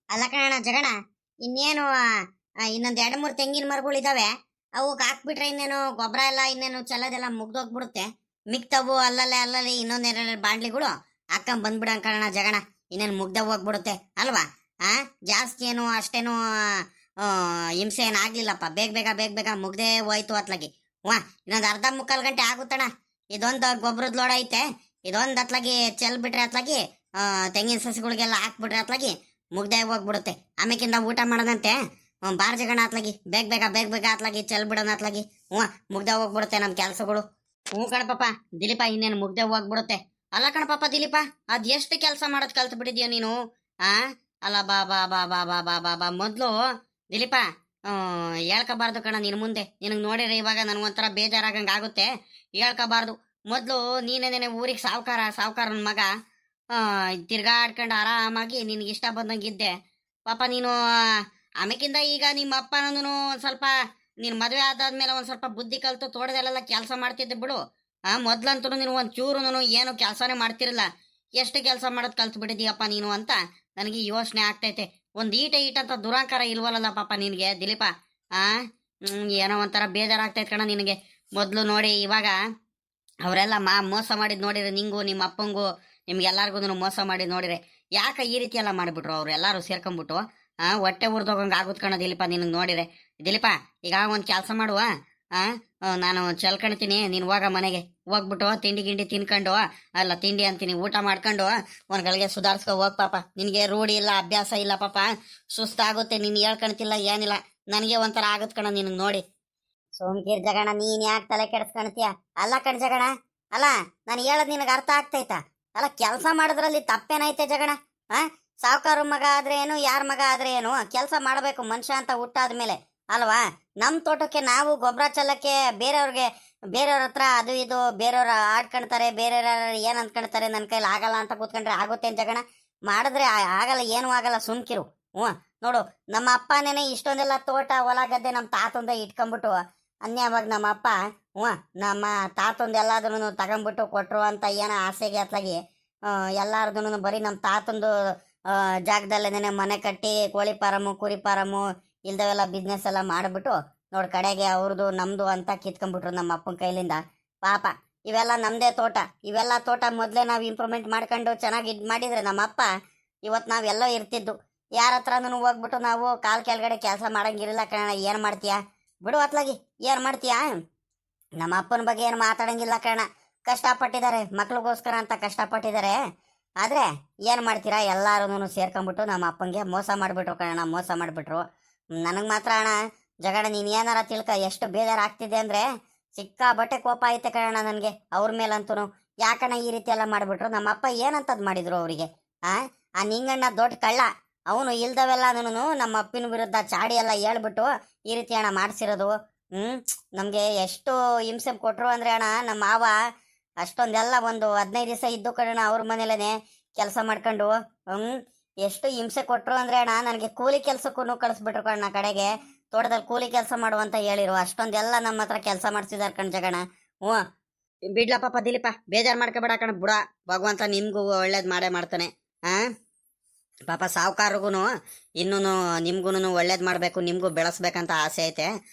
ಅಲ್ಲ ಕಣ ಜಗಣ, ಇನ್ನೇನು ಇನ್ನೊಂದ್ ಎರಡು ಮೂರು ತೆಂಗಿನ ಮರಗಳಿದಾವೆ. ಅವಕ್ಕೆ ಹಾಕ್ಬಿಟ್ರೆ ಇನ್ನೇನು ಗೊಬ್ಬರ ಎಲ್ಲ ಇನ್ನೇನು ಚೆಲ್ಲೋದೆಲ್ಲ ಮುಗ್ದೋಗ್ಬಿಡುತ್ತೆ. ಮಿಕ್ತವು ಅಲ್ಲಲ್ಲೇ ಇನ್ನೊಂದೆರಡು ಬಾಂಡ್ಲಿಗಳು ಹಾಕೊಂಡ್ ಬಂದ್ಬಿಡಂಗ್ ಕಣ ಜಗಣ. ಇನ್ನೇನು ಮುಗ್ದ ಹೋಗ್ಬಿಡುತ್ತೆ ಅಲ್ವಾ? ಆ ಜಾಸ್ತಿ ಏನು ಅಷ್ಟೇನು ಹಿಂಸೆ ಏನು ಆಗ್ಲಿಲ್ಲಪ್ಪ. ಬೇಗ ಮುಗ್ದೇ ಹೋಯ್ತು ಅತ್ಲಾಗಿ. ವಾ, ಇನ್ನೊಂದು ಅರ್ಧ ಮುಕ್ಕಾಲು ಗಂಟೆ ಆಗುತ್ತಣ. ಇದೊಂದು ಗೊಬ್ಬರದ ಲೋಡ್ ಐತೆ. ಇದೊಂದು ಅತ್ಲಾಗಿ ಚೆಲ್ ಬಿಟ್ರೆ ಅತ್ಲಾಗಿ ತೆಂಗಿನ ಸಸಿಗಳಿಗೆಲ್ಲ ಹಾಕ್ಬಿಟ್ರೆ ಅತ್ಲಾಗಿ ಮುಗ್ದೇ ಹೋಗ್ಬಿಡುತ್ತೆ. ಆಮೇಕಿಂದ ಊಟ ಮಾಡೋದಂತೆ. ಬಾರ್ ಜಗಣ ಅತ್ಲಾಗಿ ಬೇಗ ಅತ್ಲಾಗಿ ಚೆಲ್ ಬಿಡೋಣ ಅತ್ಲಾಗಿ. ಮುಗ್ದೇ ಹೋಗ್ಬಿಡುತ್ತೆ ನಮ್ ಕೆಲ್ಸಗಳು. ಕಣಪಾಪ ದಿಲೀಪ, ಇನ್ನೇನು ಮುಗ್ದೇ ಹೋಗ್ಬಿಡುತ್ತೆ. ಅಲ್ಲ ಕಣಪಾಪ ದಿಲೀಪ, ಅದ್ ಎಷ್ಟು ಕೆಲಸ ಮಾಡೋದ್ ಕಲ್ತ್ ಬಿಟ್ಟಿದ್ಯೋ ನೀನು. ಆ ಅಲ್ಲ ಬಾ ಬಾ ಬಾ ಬಾ ಬಾ ಬಾ ಬಾ ಬಾ ಮೊದ್ಲು ದಿಲೀಪ, ಹೇಳ್ಕೋಬಾರ್ದು ಕಣ ನಿನ್ ಮುಂದೆ. ನಿನಗ್ ನೋಡಿದ್ರೆ ಇವಾಗ ನನ್ಗೊಂಥರ ಬೇಜಾರಾಗಂಗ ಆಗುತ್ತೆ. ಹೇಳ್ಕೋಬಾರ್ದು. ಮೊದ್ಲು ನೀನೇನೇನೆ ಊರಿಗೆ ಸಾವ್ಕಾರನ್ ಮಗ. ತಿರ್ಗಾಡ್ಕೊಂಡು ಆರಾಮಾಗಿ ನಿನ್ಗೆ ಇಷ್ಟ ಬಂದಂಗಿದ್ದೆ ಪಾಪ ನೀನು. ಆಮೇಕಿಂದ ಈಗ ನಿಮ್ಮ ಅಪ್ಪನೂ ಸ್ವಲ್ಪ ನೀನ್ ಮದುವೆ ಆದಾದ್ಮೇಲೆ ಒಂದ್ ಸ್ವಲ್ಪ ಬುದ್ಧಿ ಕಲ್ತು ತೋಟದಲ್ಲೆಲ್ಲ ಕೆಲಸ ಮಾಡ್ತಿದ್ದೆ ಬಿಡು. ಮೊದ್ಲಂತೂ ನೀನು ಒಂದ್ ಚೂರುನು ಏನು ಕೆಲಸನೇ ಮಾಡ್ತಿರಲ್ಲ. ಎಷ್ಟು ಕೆಲಸ ಮಾಡೋದ್ ಕಲ್ತು ಬಿಟ್ಟಿದೀಯಪ್ಪ ನೀನು ಅಂತ ನನಗೆ ಯೋಚನೆ ಆಗ್ತೈತೆ. ಒಂದ್ ಈಟ ಅಂತ ದುರಾಂಕಾರ ಇಲ್ವಲ್ಲ ಪಾಪ ನಿನ್ಗೆ ದಿಲೀಪ. ಆ ಏನೋ ಒಂಥರ ಬೇಜಾರಾಗ್ತೈತೆ ಕಣ ನಿನಗೆ. ಮೊದ್ಲು ನೋಡಿ ಇವಾಗ ಅವರೆಲ್ಲ ಮೋಸ ಮಾಡಿದ್ ನೋಡಿದ್ರೆ ನಿಂಗು ನಿಮ್ಮ ಅಪ್ಪಂಗೂ ನಿಮ್ಗೆಲ್ಲಾರ್ಗು ಮೋಸ ಮಾಡಿದ್ ನೋಡಿದ್ರೆ ಯಾಕೆ ಈ ರೀತಿ ಎಲ್ಲ ಮಾಡಿಬಿಟ್ರು ಅವ್ರು ಎಲ್ಲಾರು ಸೇರ್ಕೊಂಡ್ಬಿಟ್ಟು. ಹೊಟ್ಟೆ ಉರ್ದೋಗಂಗ ಆಗುತ್ ಕಣ ದಿಲೀಪ ನಿನಗೆ ನೋಡಿದ್ರೆ. ದಿಲೀಪ, ಈಗ ಒಂದ್ ಕೆಲಸ ಮಾಡುವ. ನಾನು ಚಲ್ಕೊಳ್ತೀನಿ, ನೀನು ಹೋಗ ಮನೆಗೆ ಹೋಗ್ಬಿಟ್ಟು ತಿಂಡಿ ಗಿಂಡಿ ತಿನ್ಕೊಂಡು, ಅಲ್ಲ ತಿಂಡಿ ಅಂತೀನಿ, ಊಟ ಮಾಡ್ಕೊಂಡು ಒಂದ್ ಗಳಿಗೆ ಸುಧಾರಿಸ್ಕೊ ಹೋಗ್ ಪಾಪ. ನಿನ್ಗೆ ರೂಢಿ ಇಲ್ಲ, ಅಭ್ಯಾಸ ಇಲ್ಲ ಪಾಪ. ಸುಸ್ತಾಗುತ್ತೆ. ನೀನ್ ಹೇಳ್ಕೊಳ್ತಿಲ್ಲ ಏನಿಲ್ಲ. ನನಗೆ ಒಂಥರ ಆಗತ್ ಕಣ ನಿನಗೆ ನೋಡಿ. ಸೋಮಕೀರ್ ಜಗಣ, ನೀನ್ ಯಾಕೆ ತಲೆ ಕೆಡಿಸ್ಕೊಳ್ತೀಯ? ಅಲ್ಲ ಕಣ್ ಜಗಣ, ಅಲ್ಲ ನಾನು ಹೇಳದ್ ನಿನಗೆ ಅರ್ಥ ಆಗ್ತೈತಾ? ಅಲ್ಲ, ಕೆಲಸ ಮಾಡೋದ್ರಲ್ಲಿ ತಪ್ಪೇನೈತೆ ಜಗಣ? ಸಾವುಕಾರ ಮಗ ಆದ್ರೆ ಏನು, ಯಾರ ಮಗ ಆದ್ರೆ ಏನು, ಕೆಲಸ ಮಾಡಬೇಕು ಮನುಷ್ಯ ಅಂತ ಹುಟ್ಟಾದ್ಮೇಲೆ ಅಲ್ವಾ? ನಮ್ ತೋಟಕ್ಕೆ ನಾವು ಗೊಬ್ಬರ ಚೆಲ್ಲಕ್ಕೆ ಬೇರೆಯವ್ರ ಹತ್ರ ಅದು ಇದು ಬೇರೆಯವ್ರ ಆಡ್ಕೊಳ್ತಾರೆ, ಬೇರೆಯವ್ರ ಏನ್ ಅಂದ್ಕೊಳ್ತಾರೆ, ನನ್ನ ಕೈಲಿ ಆಗಲ್ಲ ಅಂತ ಕೂತ್ಕೊಂಡ್ರೆ ಆಗುತ್ತೇನ್ ಜಗಣ? ಮಾಡಿದ್ರೆ ಆಗಲ್ಲ, ಏನೂ ಆಗಲ್ಲ, ಸುಮ್ಕಿರು. ನೋಡು, ನಮ್ಮ ಅಪ್ಪನೇನೆ ಇಷ್ಟೊಂದೆಲ್ಲ ತೋಟ ಹೊಲ ಗದ್ದೆ ನಮ್ಮ ತಾತಂದ ಇಟ್ಕೊಂಡ್ಬಿಟ್ಟು ಅನ್ಯವಾಗ ನಮ್ಮ ಅಪ್ಪ ನಮ್ಮ ತಾತಂದ ಎಲ್ಲಾದ್ರೂ ತಗೊಂಡ್ಬಿಟ್ಟು ಕೊಟ್ರು ಅಂತ ಏನೋ ಆಸೆಗೆ ಅತ್ಲಾಗಿ ಎಲ್ಲಾರ್ದು ಬರೀ ನಮ್ಮ ತಾತಂದು ಜಾಗದಲ್ಲೇನೆ ಮನೆ ಕಟ್ಟಿ ಕೋಳಿ ಫಾರಮು ಕುರಿ ಫಾರಮು ಇಲ್ದವೆಲ್ಲ ಬಿಸ್ನೆಸ್ ಎಲ್ಲ ಮಾಡಿಬಿಟ್ಟು ನೋಡ್ ಕಡೆಗೆ ಅವ್ರದ್ದು ನಮ್ದು ಅಂತ ಕಿತ್ಕೊಂಡ್ಬಿಟ್ರು ನಮ್ಮ ಅಪ್ಪನ ಕೈಲಿಂದ. ಪಾಪ, ಇವೆಲ್ಲ ನಮ್ದೇ ತೋಟ. ಇವೆಲ್ಲ ತೋಟ ಮೊದಲೇ ನಾವು ಇಂಪ್ರೂವ್ಮೆಂಟ್ ಮಾಡ್ಕೊಂಡು ಚೆನ್ನಾಗಿ ಮಾಡಿದ್ರೆ ನಮ್ಮ ಅಪ್ಪ ಇವತ್ತು ನಾವೆಲ್ಲೋ ಇರ್ತಿದ್ದು. ಯಾರ ಹತ್ರನೂ ಹೋಗ್ಬಿಟ್ಟು ನಾವು ಕಾಲ್ ಕೆಳಗಡೆ ಕೆಲಸ ಮಾಡಂಗಿರಲಿಲ್ಲ ಕಣ. ಏನು ಮಾಡ್ತೀಯಾ ಬಿಡು ಅತ್ಲಾಗಿ, ಏನು ಮಾಡ್ತೀಯಾ? ನಮ್ಮ ಅಪ್ಪನ ಬಗ್ಗೆ ಏನು ಮಾತಾಡಂಗಿಲ್ಲ ಕಣ. ಕಷ್ಟಪಟ್ಟಿದ್ದಾರೆ, ಮಕ್ಳಿಗೋಸ್ಕರ ಅಂತ ಕಷ್ಟಪಟ್ಟಿದ್ದಾರೆ. ಆದ್ರೆ ಏನು ಮಾಡ್ತೀರಾ, ಎಲ್ಲಾರು ಸೇರ್ಕೊಂಡ್ಬಿಟ್ಟು ನಮ್ಮ ಅಪ್ಪಂಗೆ ಮೋಸ ಮಾಡಿಬಿಟ್ರು ಕಣ, ಮೋಸ ಮಾಡಿಬಿಟ್ರು. ನನಗೆ ಮಾತ್ರ ಅಣ್ಣ ಜಗಣ, ನೀನು ಏನಾರ ತಿಳ್ಕ, ಎಷ್ಟು ಬೇಜಾರಾಗ್ತಿದೆ ಅಂದರೆ ಸಿಕ್ಕಾಬಟ್ಟೆ ಕೋಪ ಐತೆ ಕಣ ನನಗೆ ಅವ್ರ ಮೇಲಂತೂ. ಯಾಕಣ್ಣ ಈ ರೀತಿ ಎಲ್ಲ ಮಾಡಿಬಿಟ್ರು? ನಮ್ಮ ಅಪ್ಪ ಏನಂತದ್ ಮಾಡಿದ್ರು ಅವರಿಗೆ? ಆ ನಿಂಗಣ್ಣ ದೊಡ್ಡ ಕಳ್ಳ. ಅವನು ಇಲ್ದವೆಲ್ಲನೂ ನಮ್ಮ ಅಪ್ಪಿನ ವಿರುದ್ಧ ಚಾಡಿ ಎಲ್ಲ ಹೇಳ್ಬಿಟ್ಟು ಈ ರೀತಿ ಅಣ್ಣ ಮಾಡಿಸಿರೋದು. ನಮಗೆ ಎಷ್ಟು ಹಿಂಸೆ ಕೊಟ್ಟರು ಅಂದರೆ ಅಣ್ಣ, ನಮ್ಮ ಮಾವ ಅಷ್ಟೊಂದೆಲ್ಲ ಒಂದು 15 ದಿವಸ ಇದ್ದು ಕಣ ಅವ್ರ ಮನೇಲೇನೆ ಕೆಲಸ ಮಾಡ್ಕೊಂಡು. ಎಷ್ಟು ಹಿಂಸೆ ಕೊಟ್ಟರು ಅಂದರೆ ಅಣ್ಣ, ನನಗೆ ಕೂಲಿ ಕೆಲಸಕ್ಕೂ ಕಳಿಸ್ಬಿಟ್ರು ಕಣ್ಣ. ಕಡೆಗೆ ತೋಟದಲ್ಲಿ ಕೂಲಿ ಕೆಲಸ ಮಾಡುವಂತ ಹೇಳಿರು. ಅಷ್ಟೊಂದೆಲ್ಲ ನಮ್ಮ ಹತ್ರ ಕೆಲಸ ಮಾಡಿಸಿದಾರೆ ಕಣ್ ಜಗಣ. ಬಿಡ್ಲ ಪಾಪ ದಿಲೀಪ, ಬೇಜಾರು ಮಾಡ್ಕೊಬೇಡ ಕಣ. ಬುಡ ಭಗವಂತ ನಿಮ್ಗೂ ಒಳ್ಳೇದು ಮಾಡೇ ಮಾಡ್ತಾನೆ. ಪಾಪ ಸಾವುಕಾರಿಗೂ ಇನ್ನೂ ನಿಮ್ಗೂ ಒಳ್ಳೇದು ಮಾಡಬೇಕು, ನಿಮ್ಗೂ ಬೆಳೆಸ್ಬೇಕಂತ ಆಸೆ ಐತೆ.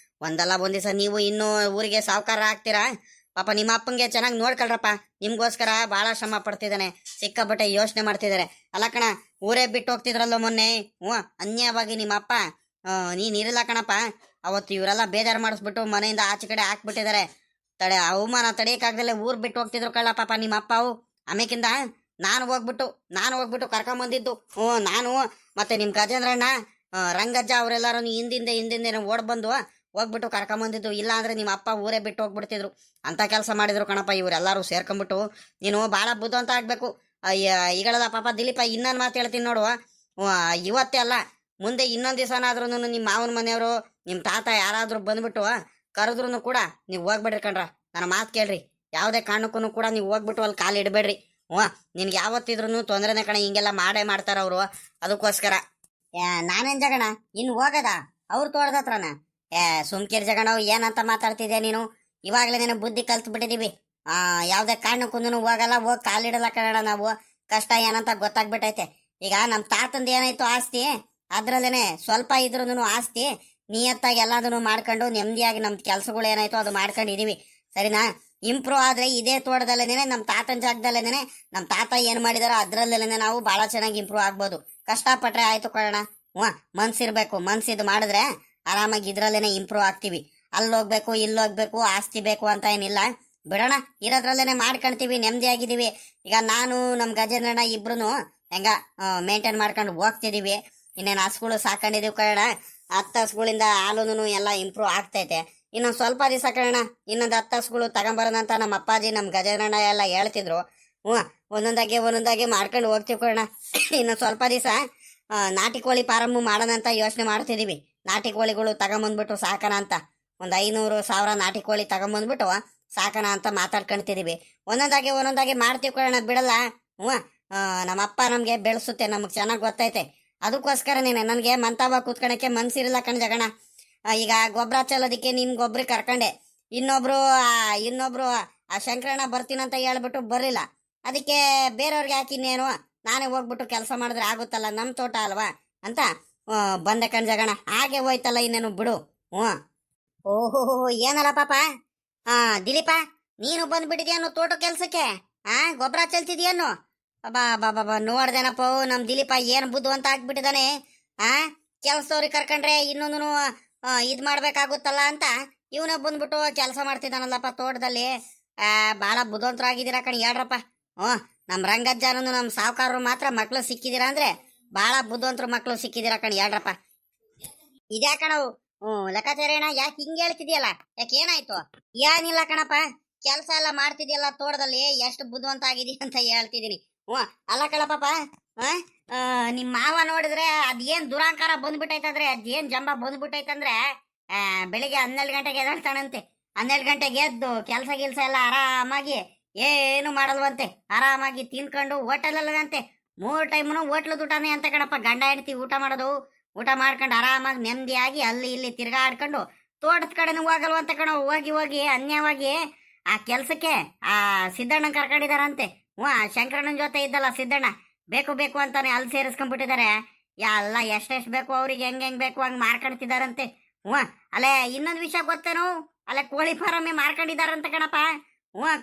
ಒಂದಲ್ಲ ಒಂದ್ ದಿವಸ ನೀವು ಇನ್ನೂ ಊರಿಗೆ ಸಾವುಕಾರ ಆಗ್ತೀರಾ. ಪಾಪ ನಿಮ್ಮ ಅಪ್ಪಂಗೆ ಚೆನ್ನಾಗಿ ನೋಡ್ಕೊಳ್ರಪ್ಪ. ನಿಮ್ಗೋಸ್ಕರ ಭಾಳ ಶ್ರಮ ಪಡ್ತಿದ್ದಾನೆ, ಸಿಕ್ಕಾಬಟ್ಟೆ ಯೋಚನೆ ಮಾಡ್ತಿದ್ದಾರೆ. ಅಲ್ಲ ಕಣ, ಊರೇ ಬಿಟ್ಟು ಹೋಗ್ತಿದ್ರಲ್ಲ ಮೊನ್ನೆ. ಅನ್ಯವಾಗಿ ನಿಮ್ಮ ಅಪ್ಪ ನೀನ್ ಇರಲ್ಲ ಕಣಪ್ಪ. ಅವತ್ತು ಇವರೆಲ್ಲ ಬೇಜಾರು ಮಾಡಿಸ್ಬಿಟ್ಟು ಮನೆಯಿಂದ ಆಚೆ ಕಡೆ ಹಾಕ್ಬಿಟ್ಟಿದ್ದಾರೆ. ಅವಮಾನ ತಡೆಯಕ್ಕಾಗ್ದಲ್ಲೇ ಊರ್ ಬಿಟ್ಟು ಹೋಗ್ತಿದ್ರು ಕಳ್ಳ ಪಾಪ ನಿಮ್ಮ ಅಪ್ಪ. ಅವು ಆಮೇಕಿಂದ ನಾನು ಹೋಗ್ಬಿಟ್ಟು ಕರ್ಕೊಂಬಂದಿದ್ದು. ನಾನು ಮತ್ತೆ ನಿಮ್ಮ ಗಜೇಂದ್ರಣ್ಣ, ರಂಗಜ್ಜ ಅವರೆಲ್ಲರೂ ಹಿಂದಿಂದೆ ಓಡ್ ಬಂದು ಹೋಗ್ಬಿಟ್ಟು ಕರ್ಕೊಂಬಂದಿದ್ದು. ಇಲ್ಲ ಅಂದ್ರೆ ನಿಮ್ಮ ಅಪ್ಪ ಊರೇ ಬಿಟ್ಟು ಹೋಗ್ಬಿಡ್ತಿದ್ರು. ಅಂತ ಕೆಲಸ ಮಾಡಿದ್ರು ಕಣಪ್ಪ ಇವರೆಲ್ಲರೂ ಸೇರ್ಕೊಂಡ್ಬಿಟ್ಟು. ನೀನು ಭಾಳ ಬುದ್ಧ ಆಗ್ಬೇಕು. ಈಗಳದ ಪಾಪ ದಿಲೀಪ, ಇನ್ನೊಂದು ಮಾತು ಹೇಳ್ತೀನಿ ನೋಡುವ. ಇವತ್ತೇ ಅಲ್ಲ, ಮುಂದೆ ಇನ್ನೊಂದು ದಿವಸನಾದ್ರೂ ನಿಮ್ಮ ಮಾವನ ಮನೆಯವರು ನಿಮ್ಮ ತಾತ ಯಾರಾದ್ರೂ ಬಂದ್ಬಿಟ್ಟು ಕರೆದ್ರೂ ಕೂಡ ನೀವು ಹೋಗ್ಬೇಡ್ರಿ ಕಣ್ರ. ನನ್ನ ಮಾತು ಕೇಳ್ರಿ. ಯಾವುದೇ ಕಾರಣಕ್ಕೂ ಕೂಡ ನೀವು ಹೋಗ್ಬಿಟ್ಟು ಅಲ್ಲಿ ಕಾಲು ಇಡಬೇಡ್ರಿ. ನಿನ್ಗೆ ಯಾವತ್ತಿದ್ರು ತೊಂದರೆನೇ ಕಣ. ಹಿಂಗೆಲ್ಲ ಮಾಡೇ ಮಾಡ್ತಾರ ಅವರು. ಅದಕ್ಕೋಸ್ಕರ ನಾನೇನ್ ಜಗಣ ಇನ್ನು ಹೋಗದ ಅವ್ರು ತೋಟದ ಹತ್ರನ? ಸುಮ್ಕಿರ್ ಜಗಣ, ಏನಂತ ಮಾತಾಡ್ತಿದ್ಯಾ ನೀನು? ಇವಾಗಲೇ ನೀನು ಬುದ್ಧಿ ಕಲ್ತು ಬಿಟ್ಟಿದೀವಿ. ಯಾವುದೇ ಕಾರಣಕ್ಕೂ ಹೋಗಲ್ಲ, ಹೋಗಿ ಕಾಲಿಡಲ್ಲ ಕಣ. ನಾವು ಕಷ್ಟ ಏನಂತ ಗೊತ್ತಾಗ್ಬಿಟ್ಟೈತೆ. ಈಗ ನಮ್ಮ ತಾತಂದು ಏನಾಯ್ತು ಆಸ್ತಿ, ಅದ್ರಲ್ಲೇನೆ ಸ್ವಲ್ಪ ಇದ್ರೂ ಆಸ್ತಿ ನಿಯತ್ತಾಗಿ ಎಲ್ಲದನ್ನು ಮಾಡ್ಕೊಂಡು ನೆಮ್ಮದಿಯಾಗಿ ನಮ್ಮ ಕೆಲಸಗಳು ಏನಾಯ್ತು ಅದು ಮಾಡ್ಕೊಂಡಿದೀವಿ ಸರಿನಾ. ಇಂಪ್ರೂವ್ ಆದ್ರೆ ಇದೇ ತೋಟದಲ್ಲೇನೆ ನಮ್ಮ ತಾತನ ಜಾಗದಲ್ಲೇನೆ ನಮ್ಮ ತಾತ ಏನ್ ಮಾಡಿದಾರೋ ಅದ್ರಲ್ಲೇನೆ ನಾವು ಬಹಳ ಚೆನ್ನಾಗಿ ಇಂಪ್ರೂವ್ ಆಗ್ಬೋದು. ಕಷ್ಟಪಟ್ರೆ ಆಯ್ತು ಕಣ. ಮನ್ಸಿರ್ಬೇಕು, ಮನ್ಸಿದ್ ಮಾಡಿದ್ರೆ ಆರಾಮಾಗಿ ಇದ್ರಲ್ಲೇನೆ ಇಂಪ್ರೂವ್ ಆಗ್ತೀವಿ. ಅಲ್ಲೋಗ್ಬೇಕು ಇಲ್ಲೋಗ್ಬೇಕು ಆಸ್ತಿ ಬೇಕು ಅಂತ ಏನಿಲ್ಲ, ಬಿಡೋಣ ಇರೋದ್ರಲ್ಲೇನೆ ಮಾಡ್ಕೊಂತೀವಿ, ನೆಮ್ಮದಿಯಾಗಿದ್ದೀವಿ. ಈಗ ನಾನು ನಮ್ಮ ಗಜೇಂದ್ರಣ್ಣ ಇಬ್ರು ಹೆಂಗ ಮೇಂಟೈನ್ ಮಾಡ್ಕೊಂಡು ಹೋಗ್ತಿದೀವಿ. ಇನ್ನೇನು ಹಸುಗಳು ಸಾಕೊಂಡಿದೀವಿ ಕಣ. 10 ಹಸುಗಳಿಂದ ಹಾಲುನು ಎಲ್ಲ ಇಂಪ್ರೂವ್ ಆಗ್ತೈತೆ. ಇನ್ನೊಂದು ಸ್ವಲ್ಪ ದಿವಸ ಕಣ, ಇನ್ನೊಂದು 10 ಹಸುಗಳು ತಗೊಂಬರೋದಂತ ನಮ್ಮ ಅಪ್ಪಾಜಿ ನಮ್ಮ ಗಜೇಂದ್ರಣ್ಣ ಎಲ್ಲ ಹೇಳ್ತಿದ್ರು. ಒಂದೊಂದಾಗಿ ಮಾಡ್ಕೊಂಡು ಹೋಗ್ತೀವಿ ಕಣ. ಇನ್ನೊಂದು ಸ್ವಲ್ಪ ದಿವಸ ನಾಟಿ ಕೋಳಿ ಫಾರಮ್ಮು ಮಾಡೋಣ ಅಂತ ಯೋಚನೆ ಮಾಡ್ತಿದೀವಿ. ನಾಟಿ ಕೋಳಿಗಳು ತಗೊಂಬಂದ್ಬಿಟ್ಟು ಸಾಕಣ ಅಂತ, ಒಂದು 500,000 ನಾಟಿ ಕೋಳಿ ತಗೊಂಬಂದ್ಬಿಟ್ಟು ಸಾಕಣ ಅಂತ ಮಾತಾಡ್ಕೊಂತಿದೀವಿ. ಒಂದೊಂದಾಗಿ ಮಾಡ್ತೀವಿ ಕಣ, ಬಿಡಲ್ಲ. ನಮ್ಮಪ್ಪ ನಮ್ಗೆ ಬೆಳೆಸುತ್ತೆ, ನಮಗ್ ಚೆನ್ನಾಗಿ ಗೊತ್ತೈತೆ. ಅದಕ್ಕೋಸ್ಕರನೇ ನನಗೆ ಮಂತಾವ ಕೂತ್ಕೊಳಕ್ಕೆ ಮನ್ಸಿರಲ್ಲ ಕಣ್ ಜಗಣ. ಈಗ ಗೊಬ್ಬರ ಚೆಲ್ಲೋದಿಕ್ಕೆ ನಿಮ್ ಗೊಬ್ಬರ ಕರ್ಕೊಂಡೆ, ಇನ್ನೊಬ್ರು ಆ ಶಂಕರಣ್ಣ ಬರ್ತೀನಂತ ಹೇಳ್ಬಿಟ್ಟು ಬರಲಿಲ್ಲ. ಅದಕ್ಕೆ ಬೇರೆಯವ್ರಿಗೆ ಹಾಕಿನ್ನೇನು, ನಾನೇ ಹೋಗ್ಬಿಟ್ಟು ಕೆಲಸ ಮಾಡಿದ್ರೆ ಆಗುತ್ತಲ್ಲ, ನಮ್ಮ ತೋಟ ಅಲ್ವಾ ಅಂತ ಬಂದೆ ಕಣ್ ಜಗಣ. ಹಾಗೆ ಹೋಯ್ತಲ್ಲ, ಇನ್ನೇನು ಬಿಡು. ಓಹೋ ಏನಲ್ಲ ಪಾಪ. ದಿಲೀಪ, ನೀನು ಬಂದ್ಬಿಟ್ಟಿದ್ಯಾನು ತೋಟ ಕೆಲ್ಸಕ್ಕೆ? ಗೊಬ್ಬರ ಚೆಲ್ತಿದ್ಯಾನು? ಬಾಬಾ ನೋಡ್ದೇನಪ್ಪ ನಮ್ ದಿಲೀಪ ಏನ್ ಬುದ್ಧಿವಂತ ಆಗ್ಬಿಟ್ಟಿದಾನೆ. ಕೆಲ್ಸದವ್ರಿಗೆ ಕರ್ಕೊಂಡ್ರೆ ಇನ್ನೊಂದು ಇದ್ ಮಾಡ್ಬೇಕಾಗುತ್ತಲ್ಲ ಅಂತ ಇವನ ಬಂದ್ಬಿಟ್ಟು ಕೆಲಸ ಮಾಡ್ತಿದ್ದಾನಲ್ಲಪ್ಪ ತೋಟದಲ್ಲಿ. ಬಾಳ ಬುದ್ಧಿವಂತರಾಗಿದ್ದೀರಾ ಕಣ್, ಹೇಳ್ರಪ್ಪ. ನಮ್ ರಂಗಜ್ಜಾನು ನಮ್ ಸಾವುಕಾರರು ಮಾತ್ರ ಮಕ್ಳು ಸಿಕ್ಕಿದೀರಾ ಅಂದ್ರೆ ಬಾಳ ಬುದ್ಧಿವಂತರು ಮಕ್ಳು ಸಿಕ್ಕಿದೀರಾ ಕಣ್, ಹೇಳ್ರಪ್ಪ. ಇದ್ಯಾಕಣವು ಲೆಕ್ಕಾಚಾರೇಣ ಯಾಕೆ ಹಿಂಗೆ ಹೇಳ್ತಿದ್ಯಲ್ಲ? ಯಾಕೆ ಏನಾಯ್ತು? ಏನಿಲ್ಲ ಕಣಪ್ಪ, ಕೆಲಸ ಎಲ್ಲ ಮಾಡ್ತಿದ್ಯಲ್ಲ ತೋಟದಲ್ಲಿ, ಎಷ್ಟು ಬುದ್ಧಿವಂತ ಆಗಿದೀಯ ಅಂತ ಹೇಳ್ತಿದೀನಿ. ಅಲ್ಲ ಕಣಪ್ಪ, ನಿಮ್ ಮಾವ ನೋಡಿದ್ರೆ ಅದೇನ್ ದುರಾಂಕಾರ ಬಂದ್ಬಿಟ್ಟೈತಂದ್ರೆ, ಅದೇನ್ ಜಂಬ ಬಂದ್ಬಿಟ್ಟೈತಂದ್ರೆ ಬೆಳಿಗ್ಗೆ 12 ಗಂಟೆಗೆ ಎದ್ದೇಳ್ತಾನಂತೆ. 12 ಗಂಟೆಗೆ ಎದ್ದು ಕೆಲಸ ಎಲ್ಲ ಆರಾಮಾಗಿ ಏನು ಮಾಡಲ್ವಂತೆ, ಆರಾಮಾಗಿ ತಿನ್ಕೊಂಡು ಹೋಟೆಲಲ್ಲಂತೆ 3 ಟೈಮ್ನು ಹೋಟ್ಲು ಊಟನೇ ಅಂತ ಕಣಪ್ಪ. ಗಂಡ ಹೆಂಡತಿ ಊಟ ಮಾಡೋದು, ಊಟ ಮಾಡ್ಕೊಂಡು ಆರಾಮಾಗಿ ನೆಮ್ಮದಿಯಾಗಿ ಅಲ್ಲಿ ಇಲ್ಲಿ ತಿರ್ಗಾಡ್ಕೊಂಡು ತೋಟದ ಕಡೆನೂ ಹೋಗಲ್ವಂತ ಕಣ. ಹೋಗಿ ಅನ್ಯವಾಗಿ ಆ ಕೆಲ್ಸಕ್ಕೆ ಆ ಸಿದ್ದಣ್ಣ ಕರ್ಕೊಂಡಿದಾರಂತೆ. ಶಂಕರಣ್ಣನ ಜೊತೆ ಇದ್ದಲ್ಲ ಸಿದ್ದಣ್ಣ, ಬೇಕು ಅಂತಾನೆ ಅಲ್ಲಿ ಸೇರಿಸ್ಕೊಂಡ್ಬಿಟ್ಟಿದ್ದಾರೆ. ಎಲ್ಲ ಎಷ್ಟೆಷ್ಟು ಬೇಕು ಅವ್ರಿಗೆ, ಹೆಂಗ್ ಬೇಕು ಹಂಗ್ ಮಾರ್ಕೊಂಡ್ತಿದಾರಂತೆ. ಅಲ್ಲೇ ಇನ್ನೊಂದು ವಿಷಯ ಗೊತ್ತೇನು? ಅಲ್ಲೇ ಕೋಳಿ ಫಾರಮ್ಮೆ ಮಾರ್ಕೊಂಡಿದಾರಂತೆ ಕಣಪ್ಪ.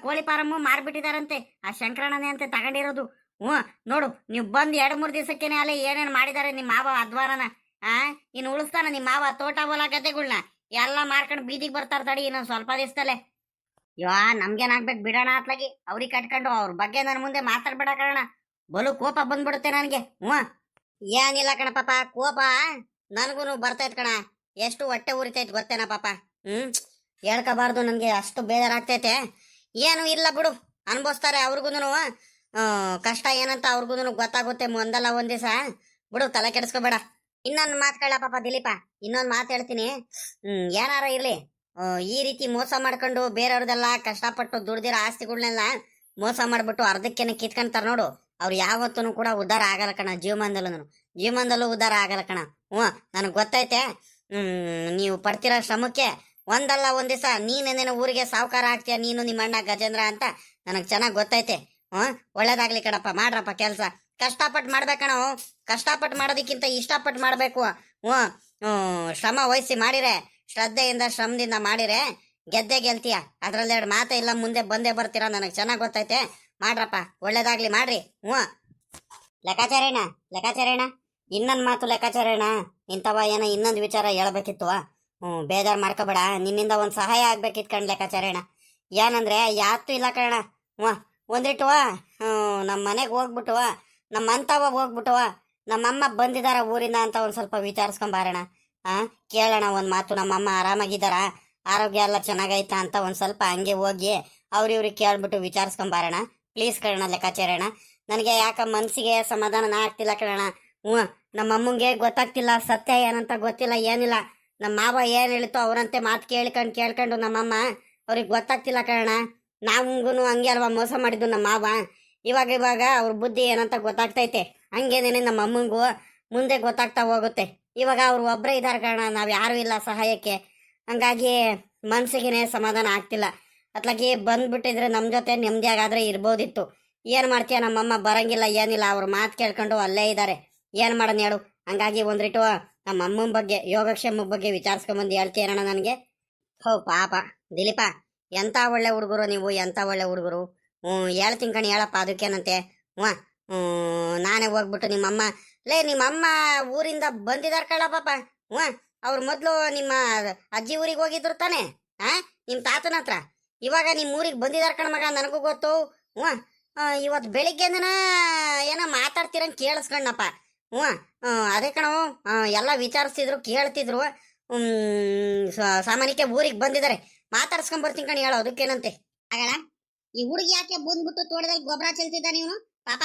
ಕೋಳಿ ಫಾರಮ್ಮು ಮಾರ್ಬಿಟ್ಟಿದಾರಂತೆ. ಆ ಶಂಕರಣ್ಣನೇ ಅಂತ ತಗೊಂಡಿರೋದು. ನೋಡು, ನೀವು ಬಂದ್ 2-3 ದಿವಸಕ್ಕೇನೆ ಅಲ್ಲೇ ಏನೇನು ಮಾಡಿದಾರೆ ನಿಮ್ಮ ಮಾವ ಅದ್ವಾರನ. ಇನ್ನು ಉಳಿಸ್ತಾನ ನಿಮ್ಮ ಮಾವ ತೋಟ ಹೊಲ ಗದ್ದೆಗಳ್ನ ಎಲ್ಲ ಮಾರ್ಕೊಂಡು ಬೀದಿಗೆ ಬರ್ತಾರ ತಡಿ ಇನ್ನೊಂದು ಸ್ವಲ್ಪ ದಿವಸದಲ್ಲೇ. ನಮ್ಗೇನಾಗ್ಬೇಕು ಬಿಡೋಣ ಅತ್ಲಾಗಿ. ಅವ್ರಿಗೆ ಕಟ್ಕೊಂಡು ಅವ್ರ ಬಗ್ಗೆ ನನ್ನ ಮುಂದೆ ಮಾತಾಡ್ಬೇಡ ಕಣ, ಬಲು ಕೋಪ ಬಂದ್ಬಿಡುತ್ತೆ ನನಗೆ. ಏನಿಲ್ಲ ಕಣ ಪಾಪ, ಕೋಪ ನನಗೂ ಬರ್ತೈತ್ ಕಣ. ಎಷ್ಟು ಹೊಟ್ಟೆ ಉರಿತೈತ್ ಗೊತ್ತೇನ ಪಾಪ. ಹೇಳ್ಕೋಬಾರ್ದು, ನನಗೆ ಅಷ್ಟು ಬೇಜಾರಾಗ್ತೈತೆ. ಏನು ಇಲ್ಲ ಬಿಡು, ಅನ್ಭವಿಸ್ತಾರೆ ಅವ್ರಿಗೂನು ಕಷ್ಟ ಏನಂತ ಅವ್ರಿಗೂನು ಗೊತ್ತಾಗುತ್ತೆ ಒಂದಲ್ಲ ಒಂದ್ ದಿವಸ. ಬಿಡು, ತಲೆ ಕೆಡಿಸ್ಕೋಬೇಡ. ಇನ್ನೊಂದು ಮಾತು ಕೇಳ ಪಾಪ ದಿಲೀಪ, ಇನ್ನೊಂದು ಮಾತು ಹೇಳ್ತೀನಿ. ಏನಾರ ಇರ್ಲಿ, ಈ ರೀತಿ ಮೋಸ ಮಾಡ್ಕೊಂಡು ಬೇರೆಯವ್ರದೆಲ್ಲ ಕಷ್ಟಪಟ್ಟು ದುಡ್ದಿರೋ ಆಸ್ತಿಗಳನ್ನೆಲ್ಲ ಮೋಸ ಮಾಡ್ಬಿಟ್ಟು ಅರ್ಧಕ್ಕೇನೆ ಕಿತ್ಕೊಂತಾರ ನೋಡು, ಅವ್ರು ಯಾವತ್ತೂ ಕೂಡ ಉದ್ಧಾರ ಆಗಲ್ಲ ಕಣ. ಜೀವನದಲ್ಲೂ ಉದ್ಧಾರ ಆಗಲ್ಲ ಕಣ. ನನಗೆ ಗೊತ್ತೈತೆ. ನೀವು ಪಡ್ತಿರೋ ಶ್ರಮಕ್ಕೆ ಒಂದಲ್ಲ ಒಂದ್ ದಿವಸ ನೀನೇನೇನೋ ಊರಿಗೆ ಸಾವುಕಾರ ಆಗ್ತೀಯ, ನೀನು ನಿಮ್ಮ ಅಣ್ಣ ಗಜೇಂದ್ರ ಅಂತ ನನಗೆ ಚೆನ್ನಾಗಿ ಗೊತ್ತೈತೆ. ಒಳ್ಳೇದಾಗ್ಲಿ ಕಣಪ್ಪ, ಮಾಡ್ರಪ್ಪ ಕೆಲಸ. ಕಷ್ಟಪಟ್ಟು ಮಾಡ್ಬೇಕಣ. ಕಷ್ಟಪಟ್ಟು ಮಾಡೋದಕ್ಕಿಂತ ಇಷ್ಟಪಟ್ಟು ಮಾಡ್ಬೇಕು. ಶ್ರಮ ವಹಿಸಿ ಮಾಡಿರೆ, ಶ್ರದ್ಧೆಯಿಂದ ಶ್ರಮದಿಂದ ಮಾಡಿರೆ ಗೆದ್ದೆ ಗೆಲ್ತೀಯ. ಅದ್ರಲ್ಲಿ 2 ಮಾತೇ ಇಲ್ಲ, ಮುಂದೆ ಬಂದೇ ಬರ್ತೀರಾ, ನನಗೆ ಚೆನ್ನಾಗಿ ಗೊತ್ತೈತೆ. ಮಾಡ್ರಪ್ಪ, ಒಳ್ಳೇದಾಗ್ಲಿ, ಮಾಡ್ರಿ. ಲೆಕ್ಕಾಚಾರೇಣ ಇನ್ನೊಂದು ಮಾತು ಲೆಕ್ಕಾಚಾರೇಣ, ಇಂಥವ ಏನೋ ಇನ್ನೊಂದು ವಿಚಾರ ಹೇಳ್ಬೇಕಿತ್ತು. ಬೇಜಾರು ಮಾಡ್ಕೋಬೇಡ, ನಿನ್ನಿಂದ ಒಂದು ಸಹಾಯ ಆಗ್ಬೇಕಿತ್ತು ಕಣ್ ಲೆಕ್ಕಾಚಾರೇಣ. ಏನಂದ್ರೆ ಯಾತು ಇಲ್ಲ ಕಣ. ಒಂದಿಟ್ಟು ನಮ್ಮ ಮನೆಗೆ ಹೋಗ್ಬಿಟ್ಟು, ನಮ್ಮ ಅಂತವ ಹೋಗ್ಬಿಟ್ಟು ನಮ್ಮಮ್ಮ ಬಂದಿದಾರ ಊರಿಂದ ಅಂತ ಒಂದು ಸ್ವಲ್ಪ ವಿಚಾರಿಸ್ಕೊಂಬಾರಣ. ಕೇಳೋಣ ಒಂದು ಮಾತು, ನಮ್ಮಮ್ಮ ಆರಾಮಾಗಿದ್ದಾರ, ಆರೋಗ್ಯ ಎಲ್ಲ ಚೆನ್ನಾಗೈತಾ ಅಂತ ಒಂದು ಸ್ವಲ್ಪ ಹಂಗೆ ಹೋಗಿ ಅವ್ರಿವ್ರಿಗೆ ಕೇಳ್ಬಿಟ್ಟು ವಿಚಾರಿಸ್ಕೊಂಬಾರಣ ಪ್ಲೀಸ್ ಕಣ ಲೆಕ್ಕಾಚಾರಣ. ನನಗೆ ಯಾಕ ಮನಸ್ಸಿಗೆ ಸಮಾಧಾನ ಆಗ್ತಿಲ್ಲ ಕಣ. ನಮ್ಮಮ್ಮಂಗೆ ಗೊತ್ತಾಗ್ತಿಲ್ಲ, ಸತ್ಯ ಏನಂತ ಗೊತ್ತಿಲ್ಲ, ಏನಿಲ್ಲ. ನಮ್ಮ ಮಾವ ಏನು ಹೇಳಿತು ಅವರಂತೆ ಮಾತು ಕೇಳ್ಕೊಂಡು ನಮ್ಮಮ್ಮ ಅವ್ರಿಗೆ ಗೊತ್ತಾಗ್ತಿಲ್ಲ ಕಣ. ನಾವಂಗೂ ಹಂಗೆ ಅಲ್ವಾ ಮೋಸ ಮಾಡಿದ್ದು ನಮ್ಮ ಮಾವ. ಇವಾಗ ಅವ್ರ ಬುದ್ಧಿ ಏನಂತ ಗೊತ್ತಾಗ್ತೈತೆ. ಹಂಗೇನೇನೆ ನಮ್ಮ ಅಮ್ಮಂಗೂ ಮುಂದೆ ಗೊತ್ತಾಗ್ತಾ ಹೋಗುತ್ತೆ. ಇವಾಗ ಅವ್ರು ಒಬ್ಬರೇ ಇದ್ದಾರೆ ಕಾರಣ, ನಾವು ಯಾರೂ ಇಲ್ಲ ಸಹಾಯಕ್ಕೆ. ಹಂಗಾಗಿ ಮನ್ಸಿಗೆ ಸಮಾಧಾನ ಆಗ್ತಿಲ್ಲ. ಅತ್ಲಾಗಿ ಬಂದ್ಬಿಟ್ಟಿದ್ರೆ ನಮ್ಮ ಜೊತೆ ನೆಮ್ಮದಿಯಾಗಾದ್ರೆ ಇರ್ಬೋದಿತ್ತು. ಏನು ಮಾಡ್ತೀಯ, ನಮ್ಮಮ್ಮ ಬರಂಗಿಲ್ಲ, ಏನಿಲ್ಲ. ಅವ್ರ ಮಾತು ಕೇಳ್ಕೊಂಡು ಅಲ್ಲೇ ಇದ್ದಾರೆ. ಏನು ಮಾಡೋಣ ಹೇಳು. ಹಂಗಾಗಿ ಒಂದ್ರಿಟ್ಟು ನಮ್ಮ ಅಮ್ಮನ ಬಗ್ಗೆ ಯೋಗಕ್ಷೇಮ ಬಗ್ಗೆ ವಿಚಾರಿಸ್ಕೊಂಬಂದು ಹೇಳ್ತೀರಣ್ಣ ನನಗೆ. ಹೋ ಪಾಪ ದಿಲೀಪ, ಎಂತ ಒಳ್ಳೆ ಹುಡುಗರು ನೀವು, ಎಂತ ಒಳ್ಳೆ ಹುಡುಗರು. ಹೇಳ್ತೀನಿ ಕಣಿ, ಹೇಳಪ್ಪ ಅದಕ್ಕೇನಂತೆ. ನಾನೇ ಹೋಗ್ಬಿಟ್ಟು ನಿಮ್ಮಮ್ಮ, ನಿಮ್ಮಮ್ಮ ಊರಿಂದ ಬಂದಿದಾರ ಕಳ್ಳ ಪಾಪ. ಅವ್ರು ಮೊದ್ಲು ನಿಮ್ಮ ಅಜ್ಜಿ ಊರಿಗೆ ಹೋಗಿದ್ರು ತಾನೆ, ನಿಮ್ ತಾತನ ಹತ್ರ. ಇವಾಗ ನಿಮ್ ಊರಿಗೆ ಬಂದಿದಾರ ಕಣ ಮಗ, ನನಗೂ ಗೊತ್ತು. ಇವತ್ತು ಬೆಳಿಗ್ಗೆನ ಏನೋ ಮಾತಾಡ್ತೀರಂತ ಕೇಳಿಸ್ಕಣ್ಣಪ್ಪ. ಅದೇ ಕಣೋ, ಎಲ್ಲ ವಿಚಾರಿಸ್ತಿದ್ರು, ಕೇಳ್ತಿದ್ರು. ಸಾಮಾನ್ಯಕ್ಕೆ ಊರಿಗೆ ಬಂದಿದ್ದಾರೆ, ಮಾತಾಡ್ಸ್ಕೊಂಡ್ ಬರ್ತೀನಿ ಕಣಿ, ಹೇಳೋ ಅದಕ್ಕೇನಂತೆ. ಆಗಲ್ಲ, ಈ ಹುಡುಗಿ ಯಾಕೆ ಬಂದ್ಬಿಟ್ಟು ತೋಟದಲ್ಲಿ ಗೊಬ್ಬರ ಚೆಲ್ತಿದ್ದ ನೀನು ಪಾಪ?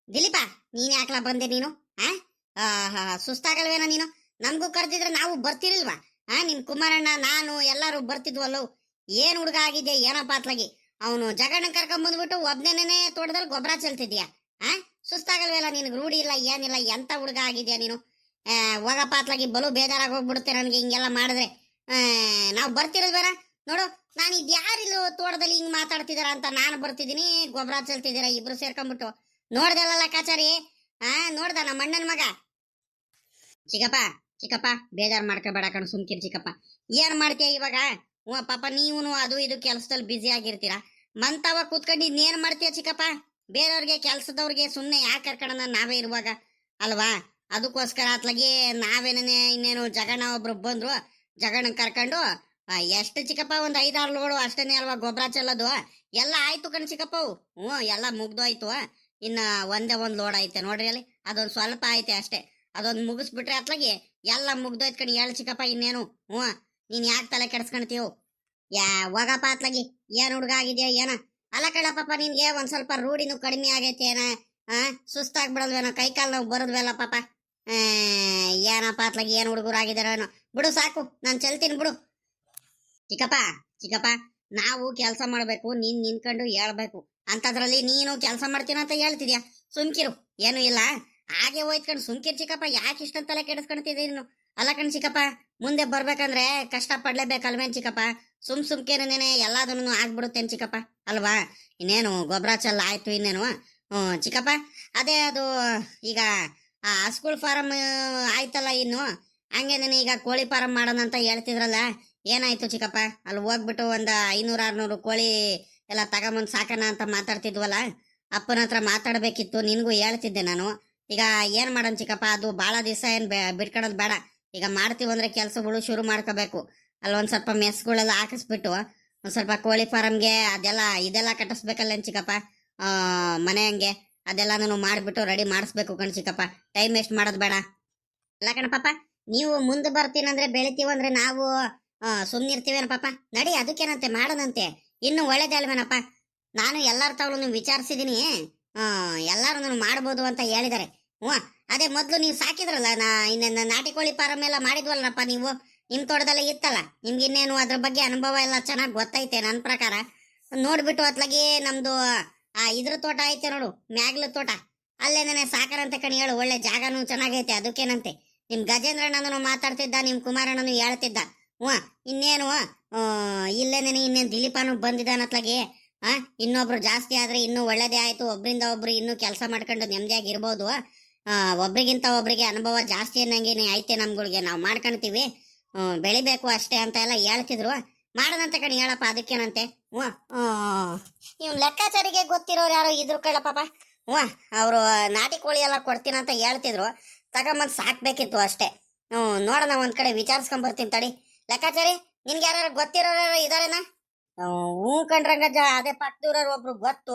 ದಿಲೀಪ, ನೀನ್ ಯಾಕಲ ಬಂದೆ ನೀನು? ಸುಸ್ತಾಗಲ್ವೇನ ನೀನು? ನಮಗೂ ಕರೆದಿದ್ರೆ ನಾವು ಬರ್ತಿರ್ಲಿಲ್ವಾ? ನಿಮ್ ಕುಮಾರಣ್ಣ ನಾನು ಎಲ್ಲಾರು ಬರ್ತಿದ್ವಲ್ಲೋ. ಏನ್ ಹುಡುಗ ಆಗಿದೆ ಏನಪ್ಪ ಅತ್ಲಾಗಿ. ಅವನು ಜಗಣ್ಣ ಕರ್ಕೊಂಡ್ ಬಂದ್ಬಿಟ್ಟು ಒಬ್ನೇನೆ ತೋಟದಲ್ಲಿ ಗೊಬ್ಬರ ಚೆಲ್ತಿದ್ಯಾ? ಸುಸ್ತಾಗಲ್ವೇಲ್ಲ ನಿನ್ಗೆ? ರೂಢಿ ಇಲ್ಲ ಏನಿಲ್ಲ, ಎಂತ ಹುಡುಗ ಆಗಿದ್ಯಾ ನೀನು? ಹೋಗಪ್ಪ ಅತ್ಲಾಗಿ, ಬಲು ಬೇಜಾರಾಗಿ ಹೋಗ್ಬಿಡುತ್ತೆ ನನಗೆ ಹಿಂಗೆಲ್ಲ ಮಾಡಿದ್ರೆ. ನಾವು ಬರ್ತಿರಲ್ವೇನ? ನೋಡು, ನಾನು ಇದ್ಯಾರಿಲ್ಲೋ ತೋಟದಲ್ಲಿ ಹಿಂಗ್ ಮಾತಾಡ್ತಿದಾರ ಅಂತ ನಾನು ಬರ್ತಿದ್ದೀನಿ, ಗೊಬ್ಬರ ಚೆಲ್ತಿದ್ದೀರಾ ಇಬ್ರು ಸೇರ್ಕೊಂಡ್ಬಿಟ್ಟು. ನೋಡ್ದಲ್ಲ ಕಾಚಾರಿ? ನೋಡ್ದ ನಮ್ಮ ಅಣ್ಣನ ಮಗ? ಚಿಕ್ಕಪ್ಪ ಬೇಜಾರ್ ಮಾಡ್ಕೋಬೇಡ ಕಣ್, ಸುಮ್ಕಿರ್ ಚಿಕ್ಕಪ್ಪ. ಏನ್ ಮಾಡ್ತೀಯ ಇವಾಗ? ಪಾಪ ನೀವು ಅದು ಇದು ಕೆಲ್ಸದಲ್ಲಿ ಬ್ಯುಸಿ ಆಗಿರ್ತೀರಾ. ಮಂತವ ಕೂತ್ಕೊಂಡು ಇನ್ನೇನ್ ಮಾಡ್ತೀಯ ಚಿಕ್ಕಪ್ಪ? ಬೇರೆಯವ್ರಿಗೆ ಕೆಲ್ಸದವ್ರಿಗೆ ಸುಮ್ನೆ ಯಾಕೆ ಕರ್ಕಣ, ನಾವೇ ಇರುವಾಗ ಅಲ್ವಾ? ಅದಕ್ಕೋಸ್ಕರ ಅತ್ಲಾಗಿ ನಾವೇನೇ ಇನ್ನೇನು ಜಗಣ್ಣ ಒಬ್ರು ಬಂದ್ರು, ಜಗಣ್ಣ ಕರ್ಕೊಂಡು ಎಷ್ಟು ಚಿಕ್ಕಪ್ಪ, ಒಂದ್ 5-6 ಲೋಡು ಅಷ್ಟೇನೆ ಅಲ್ವಾ ಗೊಬ್ಬರ ಚೆಲ್ಲೋದು. ಎಲ್ಲ ಆಯ್ತು ಕಣ್ ಚಿಕ್ಕಪ್ಪ. ಎಲ್ಲ ಮುಗ್ದೋಯ್ತು. ಇನ್ನ ಒಂದೇ ಒಂದ್ ಲೋಡ್ ಐತೆ ನೋಡ್ರಿ ಅಲ್ಲಿ, ಅದೊಂದ್ ಸ್ವಲ್ಪ ಐತೆ ಅಷ್ಟೇ. ಅದೊಂದ್ ಮುಗಿಸ್ಬಿಟ್ರೆ ಅತ್ಲಾಗಿ ಎಲ್ಲ ಮುಗ್ದೋಯ್ತು ಕಣಿ. ಹೇಳ ಚಿಕ್ಕಪ್ಪ ಇನ್ನೇನು. ನೀನ್ ಯಾಕೆ ತಲೆ ಕೆಡ್ಸ್ಕೊಂತೀವ್? ಹೋಗಪ್ಪ ಅತ್ಲಾಗಿ, ಏನ್ ಹುಡುಗ ಆಗಿದ್ಯಾ ಏನ? ಅಲ್ಲ ಕಣಪ್ಪ, ನಿನ್ಗೆ ಒಂದ್ ಸ್ವಲ್ಪ ರೂಢಿನೂ ಕಡಿಮೆ ಆಗೈತೆ ಏನ? ಸುಸ್ತಾಗ್ಬಿಡಲ್ವೇನೋ, ಕೈ ಕಾಲ್ ನಾವು ಬರೋದ್ವಲ್ಲ ಪಾಪ. ಏನಪ್ಪ ಅತ್ಲಾಗಿ, ಏನ್ ಹುಡುಗರು ಆಗಿದಾರೇನೋ. ಬಿಡು ಸಾಕು, ನಾನ್ ಚೆಲ್ತೀನಿ ಬಿಡು. ಚಿಕ್ಕಪ್ಪ, ನಾವು ಕೆಲಸ ಮಾಡ್ಬೇಕು, ನೀನ್ ನಿನ್ಕೊಂಡು ಹೇಳ್ಬೇಕು. ಅಂತದ್ರಲ್ಲಿ ನೀನು ಕೆಲಸ ಮಾಡ್ತೀನ ಅಂತ ಹೇಳ್ತಿದ್ಯಾ? ಸುಮ್ಕಿರು, ಏನು ಇಲ್ಲ ಹಾಗೆ ಹೋಯ್ತ್ಕಂಡು ಸುಮ್ಕಿರ್ ಚಿಕ್ಕಪ್ಪ. ಯಾಕೆ ಇಷ್ಟೊಂದು ತಲೆ ಕೆಡಿಸ್ಕೊಂತಿದ್ದೆ ನೀನು? ಅಲ್ಲ ಕಣ್ ಚಿಕ್ಕಪ್ಪ, ಮುಂದೆ ಬರ್ಬೇಕಂದ್ರೆ ಕಷ್ಟ ಪಡ್ಲೇಬೇಕಲ್ವೇನ್ ಚಿಕ್ಕಪ್ಪ? ಸುಮ್ಕೇನೇನೆ ಎಲ್ಲದನ್ನು ಆಗ್ಬಿಡುತ್ತೇನ್ ಚಿಕ್ಕಪ್ಪ, ಅಲ್ವಾ? ಇನ್ನೇನು ಗೊಬ್ಬರ ಚೆಲ್ಲ ಆಯ್ತು, ಇನ್ನೇನು. ಚಿಕ್ಕಪ್ಪ, ಅದೇ ಅದು ಈಗ ಸ್ಕೂಲ್ ಫಾರಂ ಆಯ್ತಲ್ಲ, ಇನ್ನು ಹಂಗೇನೇನೆ ಈಗ ಕೋಳಿ ಫಾರಂ ಮಾಡೋಣ ಅಂತ ಹೇಳ್ತಿದ್ರಲ್ಲ, ಏನಾಯ್ತು ಚಿಕ್ಕಪ್ಪ? ಅಲ್ಲಿ ಹೋಗ್ಬಿಟ್ಟು ಒಂದ್ 500-600 ಕೋಳಿ ಎಲ್ಲ ತಗೊಂಬಂದ್ ಸಾಕಣ ಅಂತ ಮಾತಾಡ್ತಿದ್ವಲ್ಲ, ಅಪ್ಪನ ಹತ್ರ ಮಾತಾಡ್ಬೇಕಿತ್ತು, ನಿನ್ಗೂ ಹೇಳ್ತಿದ್ದೆ ನಾನು. ಈಗ ಏನ್ ಮಾಡೋಣ ಚಿಕ್ಕಪ್ಪ? ಅದು ಬಾಳ ದಿವಸ ಏನ್ ಬಿಟ್ಕೊಳೋದ್ ಬೇಡ. ಈಗ ಮಾಡ್ತೀವಂದ್ರೆ ಕೆಲ್ಸಗಳು ಶುರು ಮಾಡ್ಕೋಬೇಕು. ಅಲ್ಲೊಂದ್ ಸ್ವಲ್ಪ ಮೆಸ್ಗಳೆಲ್ಲ ಹಾಕಿಸ್ಬಿಟ್ಟು ಒಂದ್ ಸ್ವಲ್ಪ ಕೋಳಿ ಫಾರಮ್ಗೆ ಇದೆಲ್ಲ ಕಟ್ಟಿಸ್ಬೇಕಲ್ಲ ಚಿಕ್ಕಪ್ಪ. ಮನೆ ಹಂಗೆ ಅದೆಲ್ಲಾನು ಮಾಡ್ಬಿಟ್ಟು ರೆಡಿ ಮಾಡಿಸ್ಬೇಕು ಕಣ್ ಚಿಕ್ಕಪ್ಪ. ಟೈಮ್ ವೇಸ್ಟ್ ಮಾಡೋದ್ ಬೇಡ. ಅಲ್ಲ ಕಣಪ್ಪ, ನೀವು ಮುಂದೆ ಬರ್ತೀನಂದ್ರೆ ಬೆಳಿತೀವಂದ್ರೆ ನಾವು ಸುಮ್ನಿರ್ತೀವೇನ ಪಾಪ? ನಡಿ, ಅದಕ್ಕೇನಂತೆ, ಮಾಡೋಣಂತೆ. ಇನ್ನು ಒಳ್ಳೇದೇ ಅಲ್ವೇನಪ್ಪ? ನಾನು ಎಲ್ಲಾರ ತಾವಲು ವಿಚಾರಿಸಿದೀನಿ, ಎಲ್ಲಾರು ಮಾಡ್ಬೋದು ಅಂತ ಹೇಳಿದಾರೆ. ಅದೇ ಮೊದ್ಲು ನೀವು ಸಾಕಿದ್ರಲ್ಲ, ನಾಟಿ ಕೋಳಿ ಫಾರಂ ಎಲ್ಲ ಮಾಡಿದ್ವಲ್ಲಪ್ಪ ನೀವು, ನಿಮ್ ತೋಟದಲ್ಲೇ ಇತ್ತಲ್ಲ. ನಿಮ್ಗೆ ಇನ್ನೇನು ಅದ್ರ ಬಗ್ಗೆ ಅನುಭವ ಎಲ್ಲ ಚೆನ್ನಾಗಿ ಗೊತ್ತೈತೆ ನನ್ನ ಪ್ರಕಾರ. ನೋಡ್ಬಿಟ್ಟು ಅತ್ಲಾಗಿ ನಮ್ದು ಇದ್ರ ತೋಟ ಐತೆ ನೋಡು, ಮ್ಯಾಗ್ಲ ತೋಟ, ಅಲ್ಲೇನೇ ಸಾಕರಂತ ಕಣಿ ಹೇಳು. ಒಳ್ಳೆ ಜಾಗನೂ ಚೆನ್ನಾಗೈತೆ, ಅದಕ್ಕೇನಂತೆ. ನಿಮ್ ಗಜೇಂದ್ರಣ್ಣನು ಮಾತಾಡ್ತಿದ್ದ, ನಿಮ್ ಕುಮಾರಣ್ಣನು ಹೇಳ್ತಿದ್ದ. ಇನ್ನೇನು ಇಲ್ಲೇನೇನೆ ಇನ್ನೇನು ದಿಲೀಪನು ಬಂದಿದ್ದಾನತ್ಲಾಗಿ. ಇನ್ನೊಬ್ರು ಜಾಸ್ತಿ ಆದ್ರೆ ಇನ್ನೂ ಒಳ್ಳೇದೇ ಆಯ್ತು. ಒಬ್ರಿಂದ ಒಬ್ರು ಇನ್ನೂ ಕೆಲಸ ಮಾಡ್ಕೊಂಡು ನೆಮ್ಮದಿಯಾಗಿ ಇರ್ಬೋದು. ಒಬ್ರಿಗಿಂತ ಒಬ್ರಿಗೆ ಅನುಭವ ಜಾಸ್ತಿ ಅನ್ನಂಗೇನೆ ಐತೆ ನಮ್ಗಳಿಗೆ, ನಾವು ಮಾಡ್ಕೊಂತೀವಿ, ಬೆಳಿಬೇಕು ಅಷ್ಟೇ ಅಂತ ಎಲ್ಲ ಹೇಳ್ತಿದ್ರು. ಮಾಡೋದಂತ ಕಣಿ ಹೇಳಪ್ಪ, ಅದಕ್ಕೇನಂತೆ. ಇವ್ ಲೆಕ್ಕಾಚಾರಿಗೆ ಗೊತ್ತಿರೋರು ಯಾರು ಇದ್ರು ಕಳಪ್ಪ. ಅವರು ನಾಟಿ ಕೋಳಿ ಎಲ್ಲ ಕೊಡ್ತೀನಂತ ಹೇಳ್ತಿದ್ರು, ತಗೊಂಬಂದ್ ಸಾಕ್ಬೇಕಿತ್ತು ಅಷ್ಟೇ. ನೋಡೋಣ, ಒಂದ್ ಕಡೆ ವಿಚಾರಿಸ್ಕೊಂಡ್ ಬರ್ತೀನಿ ತಡಿ. ಲೆಕ್ಕಾಚಾರಿ, ನಿನ್ಗೆ ಯಾರು ಗೊತ್ತಿರೋರು ಇದಾರೇನ? ಕಂಡ್ರಂಗಜ್ಜ, ಅದೇ ಪಕ್ಕದೂರವ್ರು ಒಬ್ರು ಗೊತ್ತು,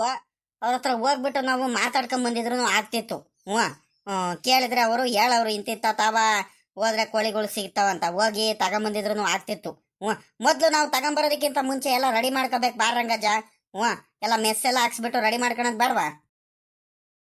ಅವ್ರ ಹತ್ರ ಹೋಗ್ಬಿಟ್ಟು ನಾವು ಮಾತಾಡ್ಕೊಂಡ್ ಬಂದಿದ್ರು ಆಗ್ತಿತ್ತು. ಕೇಳಿದ್ರೆ ಅವರು ಹೇಳವ್ರು, ಇಂತಿಂತ ತಾವ ಹೋದ್ರೆ ಕೋಳಿಗಳು ಸಿಗ್ತಾವಂತ, ಹೋಗಿ ತಗೊಂಬಂದಿದ್ರು ಆಗ್ತಿತ್ತು. ಮೊದ್ಲು ನಾವು ತಗೊಂಬರೋದಕ್ಕಿಂತ ಮುಂಚೆ ಎಲ್ಲ ರೆಡಿ ಮಾಡ್ಕೋಬೇಕು ಬಾರಂಗಜ್ಜ. ಎಲ್ಲ ಮೆಸ್ ಎಲ್ಲ ಹಾಕ್ಸ್ಬಿಟ್ಟು ರೆಡಿ ಮಾಡ್ಕೊಳೋದ್ ಬೇಡವಾ?